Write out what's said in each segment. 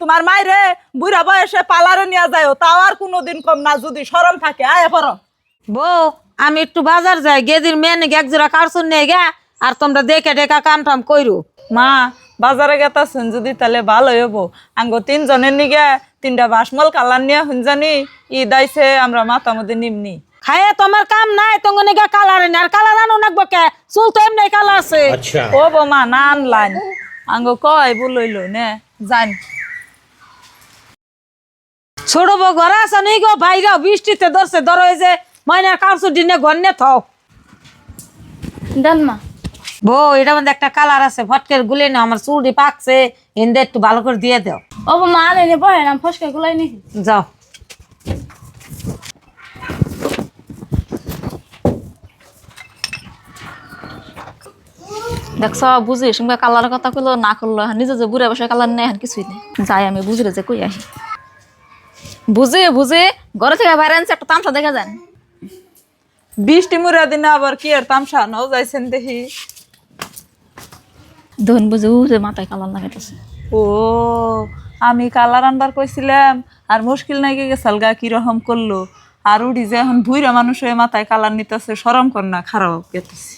তোমার মাইরে বুড়া বয়সে পালারে নিয়ে যায়, তাও আর কোনোদিন কম না, যদি শরম থাকে আয় পড়ো। বউ আমি একটু বাজার যাই, গেদির মেয়ে নাকি এক জোড়া কারচুন নিয়ে গে, আর তোমরা দেখে টেকা কাম টাম কইরু। মা বাজারে গেতাছেন যদি তাহলে ভালো হবো। আঙ্গ তিনজনের নিগে 3টা বাসমল কালার নিয়ে হুনজানি ঈদ আইছে, আমরা মাথা মধ্যে নিমনি খাইয়ে তোমার কাম নাই, তোমার নিকে কালার আর কালার আনো নাকবো কে, চুল তো এমনি কালা আছে। ও বৌমা না আনলাইন আঙ্গ কয় বলইল নে জান। ছোট বউ ঘরে আছে নি গো, ভাইরাও বৃষ্টিতে ধরছে, ধরো এই যে ময়নার কারচুন দিনে গন্যে থাও ডালমা বউ। এটা মধ্যে একটা কালার আছে, ফটকের গুলে না, আমার চুলটি পাকছে, হিন্দে একটু ভালো করে দিয়ে দাও। ও মা আনে বহে না ফসকা গুলাই নি যাও। দেখছ বুঝি সঙ্গে কালারের কথা কইলো না করলো, নিজে যে বুড়ে বসে কালার নেই কিছুই নেই। যাই আমি বুঝলে যে কই আহি, বুঝে বুঝে ঘরে থেকে বাইরে আনছে একটা তামসা দেখা যান। বৃষ্টি মুরা দিনে আবার কি আর তামসা নাও যাইছেন দেখি। ধন বুঝে উঠে মাথায় কালার লাগাইতেছে। ও আমি কালার আনবার কইছিলাম আর মুশকিল নাই গেছাল গা কিরকম করলো। আর উঠি যে এখন বুইরা মানুষ হয়ে মাথায় কালার নিতেছে, শরম কর না, খারাপ গেতেছি।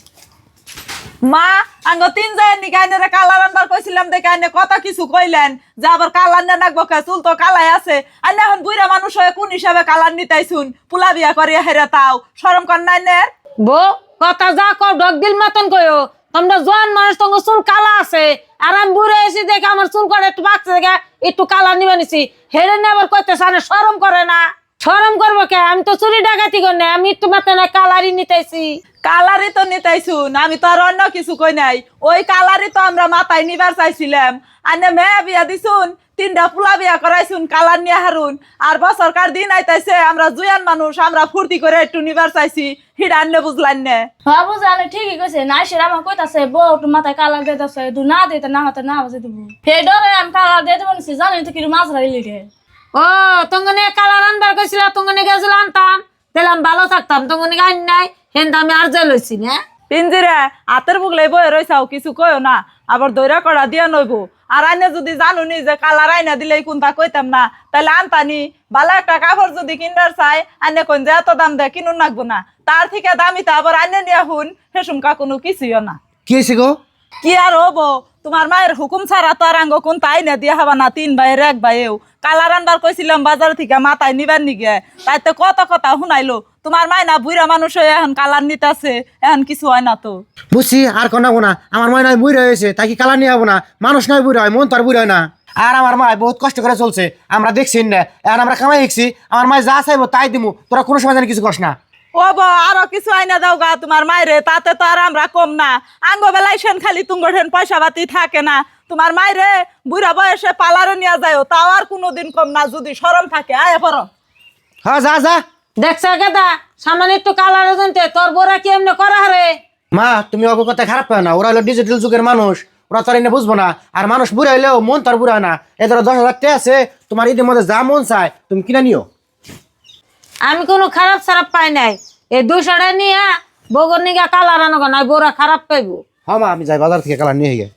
মা আঙ্গ 3 যায় নি গাইনে কালার আনবার কইছিলাম দেখে আইনে কত কিছু কইলেন যে আবার কালার না নাকবো কে, চুল তো কালাই আছে। আইনে এখন বুইরা মানুষ হয়ে কোন হিসাবে কালার নিতাইছুন, পুলা বিয়া করিয়া হেরে তাও শরম কর নাই নে। বউ কথা যা কও ডক দিল মতন কইও, তোমরা জোয়ান মানুষ, তোমার চুল কালা আছে, আর আমি বুড়ে এসে দেখে আমার চুল করে একটু বাঁকছে দেখে একটু কালার নিবে নিছি, হেরে নিয়ে আবার কইতেছে না শরম করে না। শরম করবো কে, আমি তো চুরি ডাকাতি করি, আমি একটু মাত্র না কালারই নিতেছি। কালারই তো নিতাইছুন, আমি তো আর অন্য কিছু কই নাই। ওই কালারই তো আমরা মাথায় নিবার চাইছিলাম। আনে মেয়ে বিয়া দিছুন, 3টা পুলা বিয়া করাইছুন, কালার নিয়ে হারুন। আর বছরকার দিন আইতাইছে, আমরা জুয়ান মানুষ, আমরা ফুর্তি করে একটু নিবার চাইছি, হিডা আনলে বুঝলাম না। হ্যাঁ বুঝে আনে ঠিকই কইছে, নাই সে আমার কইতাছে বউ একটু মাথায় কালার দিতেছে, দু না দিতে না হতে না বাজে দিব। হে ডরে আমি কালার দিয়ে দেবো নিছি, জানি তো কি মাছ রাইলি রে। ও তোমাকে কালার আনবার কইছিল, তোমাকে গেছিল আনতাম, তাহলে আমি ভালো থাকতাম। তোমাকে আইন নাই হেন আমি আর যাই লইছি না। পিঞ্জিরে হাতের বুগলাই বয়ে রইছাও, কিছু কইও না, আবার দৈরা করা দিয়া নইব। আর আইনে যদি জানুনি যে কালার আইনা দিলেই কোনটা কইতাম না, তাহলে আনতানি। ভালো একটা কাপড় যদি কিনবার চাই আইনে কোন যে এত দাম দেয় কিনুন লাগবো না, তার থেকে দামিতে আবার আইনে নিয়ে হুন, হেসুমকা কোনো কিছুইও না। কি হয়েছে গো? কি আর হবো, তোমার মায়ের হুকুম ছাড়া তো আর আঙ্গ কোন তাই না দিয়া হবা না। 3 ভাইয়ের 1 ভাইয়েও কালার আনবার কইছিলাম বাজার থেকে, মাথায় নিবার নিগে তাইতে কত কথা শুনাইলো। তোমার মায় না বুড়া মানুষ হয়ে এখন কালার নিতেছে, এখন কিছু হয় না তো। বুঝছি আর কনাবো না, আমার মা নয় বুড়ি হয়েছে, তাই কি কালার নিয়ে হবো না? মানুষ নয় বুড়ি হয়, মন তো আর বুড়ি হয় না। আর আমার মা বহুত কষ্ট করে চলছে, আমরা দেখছি না, এখন আমরা কামাই দেখছি, আমার মায় যা চাইবো তাই দিমু, তোরা কোনো সময় জানি কিছু করস না। ও বো আরো কিছু আইনা দাও গা তোমার মায়েরে, তাতে তো আর আমরা কম না। আঙ্গ বেলায় সেন খালি তুঙ্গর হেন পয়সা পাতি থাকে না। তোমার মায়েরে বুড়া বয়সে পালারে নিয়ে যায়, তাও আর কোনোদিন কম না, যদি শরম থাকে আয় পড়ো। হ্যাঁ যা যা। দেখছ কেদা সামান্য একটু কালার জানতে তোর বোরা কি এমনি করা হারে। মা তুমি অগ কথা খারাপ পাও না, ওরা হলো ডিজিটাল যুগের মানুষ, ওরা তোর এনে বুঝবো না। আর মানুষ বুড়া হইলেও মন তোর বুড়া হয় না। এ ধরো 10,000 টাকা আছে, তোমার ঈদের মধ্যে যা মন চায় তুমি কিনে নিও। আমি কোনো খারাপ সারাপ পাই নাই, এই 200 টাকা নিয়ে বগর নিগা কালার আনো নাই, বোরা খারাপ পাইবো। হ্যাঁ মা আমি যাই বাজার থেকে কালার নিয়ে গিয়ে।